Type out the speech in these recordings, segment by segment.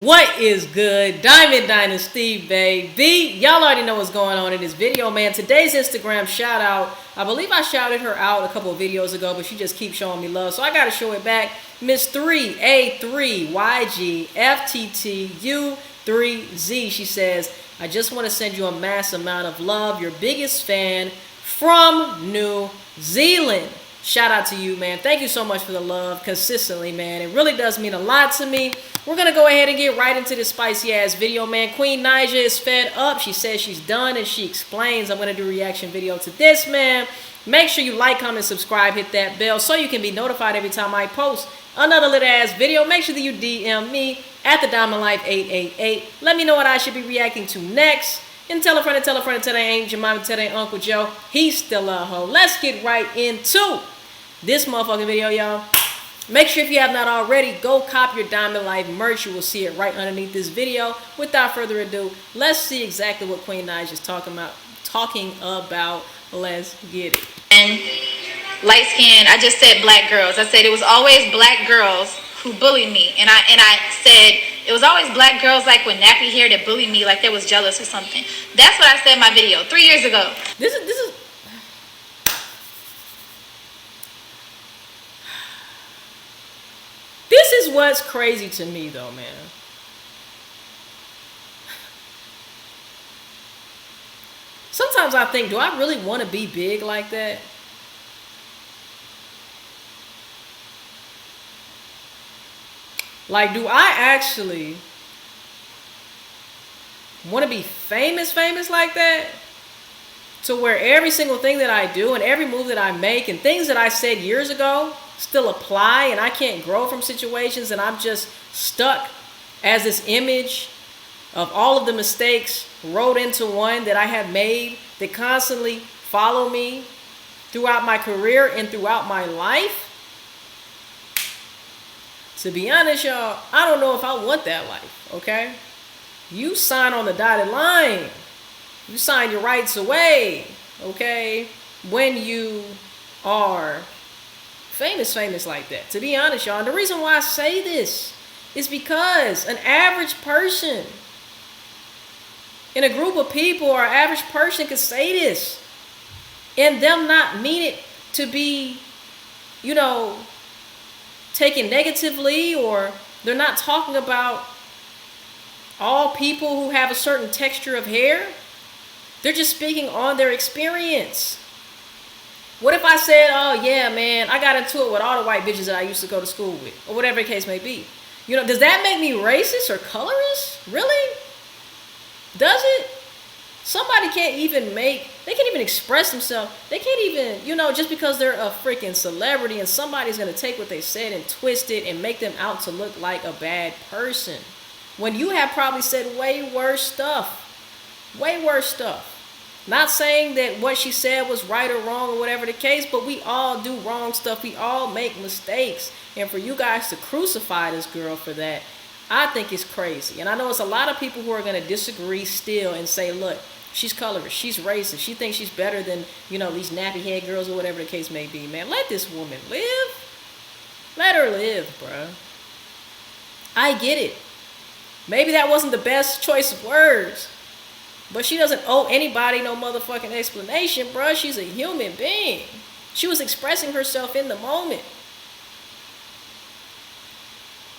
What is good? Diamond Dynasty, baby. Y'all already know what's going on in this video, man. Today's Instagram shout out. I believe I shouted her out a couple of videos ago, but she just keeps showing me love. So I got to show it back. Miss 3A3YGFTTU3Z. She says, I just want to send you a mass amount of love. Your biggest fan from New Zealand. Shout out to you, man. Thank you so much for the love consistently, man. It really does mean a lot to me. We're going to go ahead and get right into this spicy-ass video, man. Queen Naija is fed up. She says she's done, and she explains. I'm going to do a reaction video to this, man. Make sure you like, comment, subscribe, hit that bell so you can be notified every time I post another little-ass video. Make sure that you DM me at TheDiamondLife888. Let me know what I should be reacting to next. And tell a friend, and tell a friend, tell they ain't your mama, tell they ain't Uncle Joe. He's still a hoe. Let's get right into this motherfucking video, y'all. Make sure if you have not already, go cop your Diamond Life merch. You will see it right underneath this video. Without further ado, let's see exactly what Queen Naija is talking about. Let's get it. And light skin, I just said black girls. I said it was always black girls who bullied me. And I said it was always black girls like with nappy hair that bullied me like they was jealous or something. That's what I said in my video 3 years ago. This is what's crazy to me, though, man. Sometimes I think, do I really want to be big like that? Like, do I actually want to be famous like that? To where every single thing that I do and every move that I make and things that I said years ago still apply, and I can't grow from situations, and I'm just stuck as this image of all of the mistakes rolled into one that I have made that constantly follow me throughout my career and throughout my life. To be honest, y'all, I don't know if I want that life, okay? You sign on the dotted line. You sign your rights away, okay? When you are famous like that. To be honest, y'all, and the reason why I say this is because an average person in a group of people, or an average person could say this and them not mean it to be, you know, taken negatively, or they're not talking about all people who have a certain texture of hair. They're just speaking on their experience. What if I said, oh yeah, man, I got into it with all the white bitches that I used to go to school with, or whatever the case may be? You know, does that make me racist or colorist? Really? Does it? Somebody can't even they can't even express themselves. They can't even, you know, just because they're a freaking celebrity and somebody's going to take what they said and twist it and make them out to look like a bad person, when you have probably said way worse stuff. Way worse stuff. Not saying that what she said was right or wrong or whatever the case, but we all do wrong stuff. We all make mistakes. And for you guys to crucify this girl for that, I think it's crazy. And I know it's a lot of people who are going to disagree still and say, look, she's colorist, she's racist, she thinks she's better than, you know, these nappy head girls or whatever the case may be. Man, let this woman live. Let her live, bruh. I get it. Maybe that wasn't the best choice of words, but she doesn't owe anybody no motherfucking explanation, bruh. She's a human being. She was expressing herself in the moment.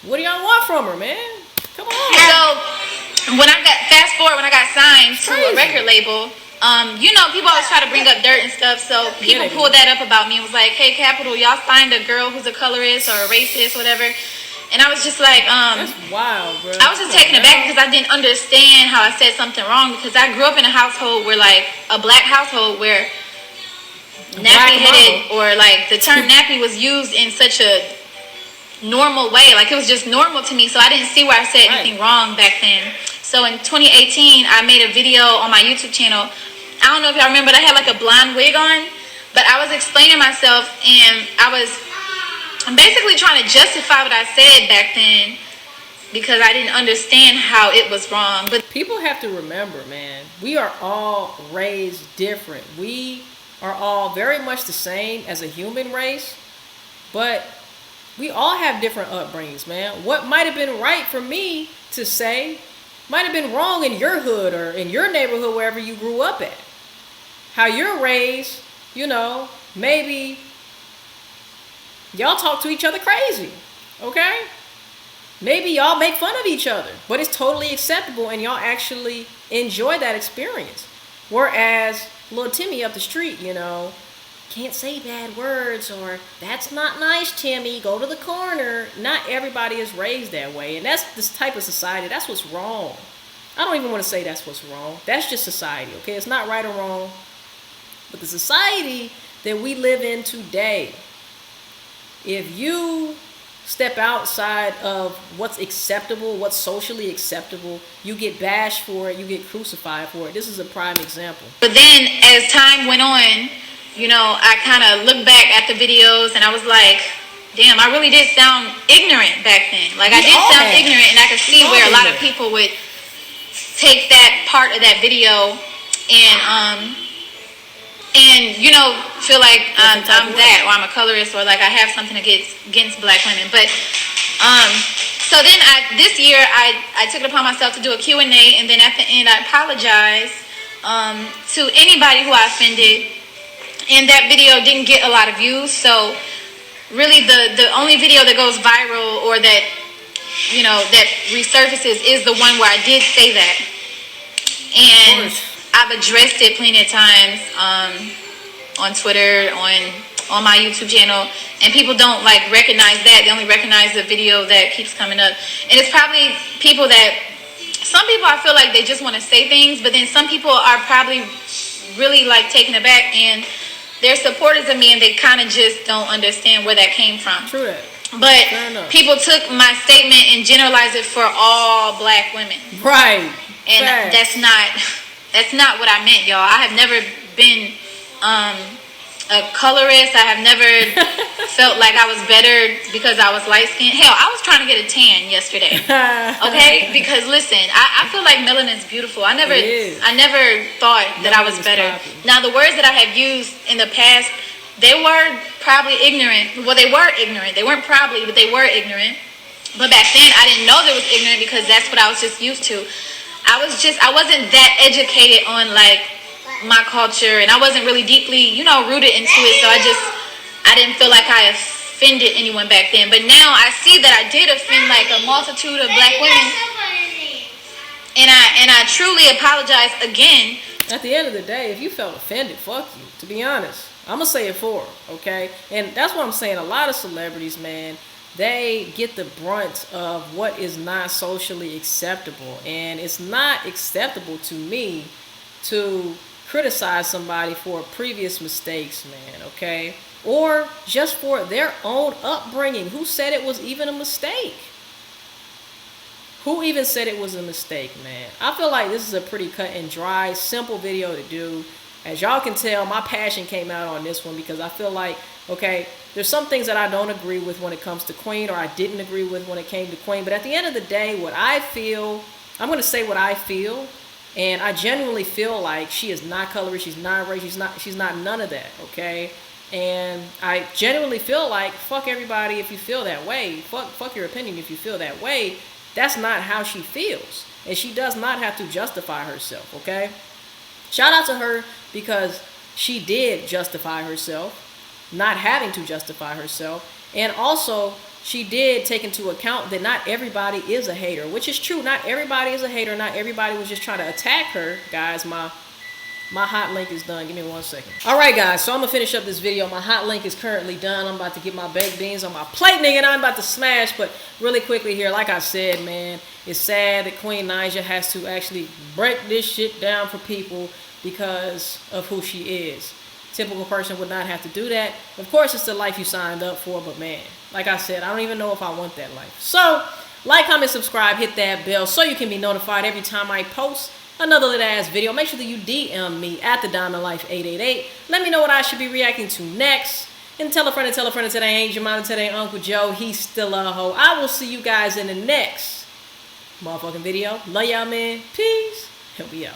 What do y'all want from her, man? Come on. So when I got signed to a record label, you know, people always try to bring up dirt and stuff. So people pulled that up about me and was like, hey, Capital, y'all signed a girl who's a colorist or a racist, whatever. And I was just like, that's wild, bro. I was just taken aback because I didn't understand how I said something wrong, because I grew up in a household where, like, a black household where nappy-headed, or like the term nappy was used in such a normal way. Like, it was just normal to me, so I didn't see where I said anything wrong back then. So in 2018, I made a video on my YouTube channel. I don't know if y'all remember, but I had like a blonde wig on, but I was explaining myself, and I'm basically trying to justify what I said back then because I didn't understand how it was wrong. But people have to remember, man, we are all raised different. We are all very much the same as a human race, but We all have different upbringings, man. What might have been right for me to say might have been wrong in your hood or in your neighborhood, wherever you grew up at. How you're raised, you know, maybe y'all talk to each other crazy, okay? Maybe y'all make fun of each other, but it's totally acceptable and y'all actually enjoy that experience. Whereas little Timmy up the street, you know, can't say bad words, or that's not nice, Timmy, go to the corner. Not everybody is raised that way, and that's this type of society. That's what's wrong. I don't even want to say that's what's wrong. That's just society, okay? It's not right or wrong, but the society that we live in today, if you step outside of what's acceptable, what's socially acceptable, you get bashed for it, you get crucified for it. This is a prime example. But then as time went on, you know, I kind of looked back at the videos and I was like, damn, I really did sound ignorant back then. Like, I did sound ignorant, and I could see where a lot of people would take that part of that video and you know, feel like I'm that, or I'm a colorist, or like I have something against black women. But so then this year I took it upon myself to do a Q&A, and then at the end I apologized to anybody who I offended. And that video didn't get a lot of views, so really the only video that goes viral, or that, you know, that resurfaces, is the one where I did say that. And I've addressed it plenty of times on Twitter, on my YouTube channel, and people don't like recognize that. They only recognize the video that keeps coming up. And it's probably people that, some people I feel like they just want to say things, but then some people are probably really like taken aback, and they're supporters of me, and they kind of just don't understand where that came from. True that. But people took my statement and generalized it for all black women. Right. And that's not what I meant, y'all. I have never been a colorist. I have never felt like I was better because I was light-skinned. Hell, I was trying to get a tan yesterday. Okay? Because listen, I feel like melanin is beautiful. I never thought that I was better. Now, the words that I have used in the past, they were probably ignorant. Well, they were ignorant. They weren't probably, but they were ignorant. But back then, I didn't know they was ignorant because that's what I was just used to. I wasn't that educated on like my culture, and I wasn't really deeply, you know, rooted into it. So I didn't feel like I offended anyone back then. But now I see that I did offend like a multitude of black women, and I truly apologize again. At the end of the day, if you felt offended, fuck you. To be honest, I'm gonna say it for her, okay? And that's what I'm saying. A lot of celebrities, man, they get the brunt of what is not socially acceptable, and it's not acceptable to me to criticize somebody for previous mistakes, man, okay? Or just for their own upbringing. Who said it was even a mistake? Who even said it was a mistake, man? I feel like this is a pretty cut and dry, simple video to do. As y'all can tell, my passion came out on this one because I feel like, okay, there's some things that I don't agree with when it comes to Queen, or I didn't agree with when it came to Queen. But at the end of the day, what I feel, I'm going to say what I feel. And I genuinely feel like she is not colorist, she's not race, she's not none of that, okay? And I genuinely feel like, fuck everybody if you feel that way. Fuck your opinion if you feel that way. That's not how she feels. And she does not have to justify herself, okay? Shout out to her because she did justify herself, not having to justify herself. And also, she did take into account that not everybody is a hater, which is true. Not everybody is a hater. Not everybody was just trying to attack her. Guys, my hot link is done. Give me 1 second. All right, guys. So I'm going to finish up this video. My hot link is currently done. I'm about to get my baked beans on my plate, nigga, and I'm about to smash. But really quickly here, like I said, man, it's sad that Queen Naija has to actually break this shit down for people because of who she is. Typical person would not have to do that. Of course, it's the life you signed up for, but man, like I said, I don't even know if I want that life. So, like, comment, subscribe, hit that bell so you can be notified every time I post another little ass video. Make sure that you DM me at TheDiamondLife888. Let me know what I should be reacting to next. And tell a friend and tell a friend until they ain't your mom, until they ain't Uncle Joe. He's still a hoe. I will see you guys in the next motherfucking video. Love y'all, man. Peace. And we out.